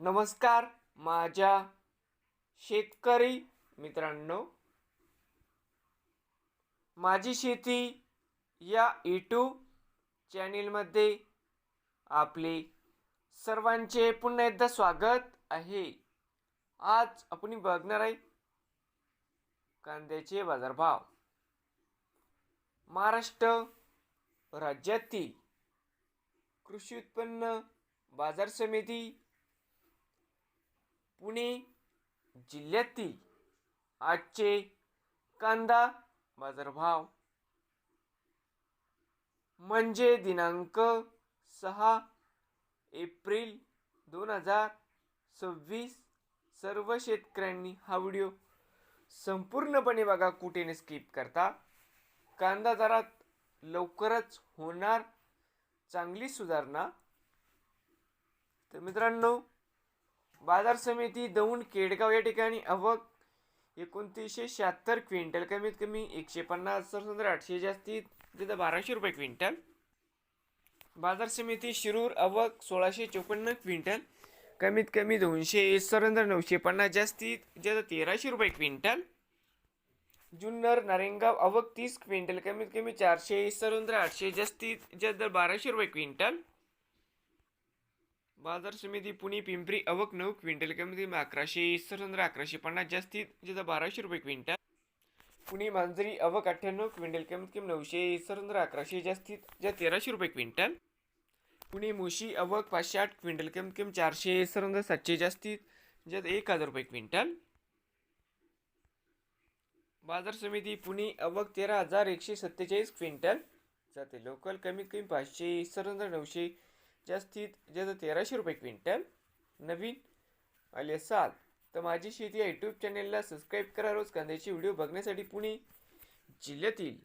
नमस्कार माझ्या शेतकरी मित्रांनो, माझी शेती या यूट्यूब चॅनेलमध्ये आपले सर्वांचे पुन्हा एकदा स्वागत आहे। आज आपण बघणार आहे कांद्याचे बाजारभाव। महाराष्ट्र राज्यातील कृषी उत्पन्न बाजार समिती पुणे जिल्ह्यातील आजचे कांदा बाजारभाव म्हणजे दिनांक 6 एप्रिल 2026। सर्व शेतकऱ्यांनी हा व्हिडिओ संपूर्णपणे बघा, कुठे न स्किप करता। कांदा दरात लवकरच होणार चांगली सुधारणा। तर मित्रांनो, बाजार समिती दौंड केडगाव या ठिकाणी आवक 2976 क्विंटल, कमीत कमी 150 सरसंद्र 800 जास्तीत जिथं 1200 रुपये क्विंटल। बाजार समिती शिरूर आवक 1654 क्विंटल, कमीत कमी 200 सरसंद्र 950 जास्तीत जिथं 1300 रुपये क्विंटल। जुन्नर नारायणगाव आवक 30 क्विंटल, कमीत कमी 400 सरसंद्र 800 जास्तीत जिथं 1200 रुपये क्विंटल। बाजार समिती पुणे पिंपरी आवक 9 क्विंटल, कमीत कमी 1100 सरसंद्र 1150 जास्तीत जिथं 1200 रुपये क्विंटल। पुणे मांजरी आवक 98 क्विंटल, कमीत कमी 900 सरसंद्र 1100 जास्तीत जिथं 1300 रुपये क्विंटल। पुणे मोशी आवक 508 क्विंटल, कमीत कमी 400 सरसंद्र 700 जास्तीत जिथं 1000 रुपये क्विंटल। बाजार समिती पुणे आवक 13147 क्विंटल, जाते लोकल, कमीत कमी 500 सरसंद्र 900 जास्तीत जिथं 1300 रुपये क्विंटल। नवीन आले असाल तर माझी शेती या यूट्यूब चॅनेलला सबस्क्राईब करा। रोज कांद्याचे व्हिडिओ बघण्यासाठी पुणे जिल्ह्यातील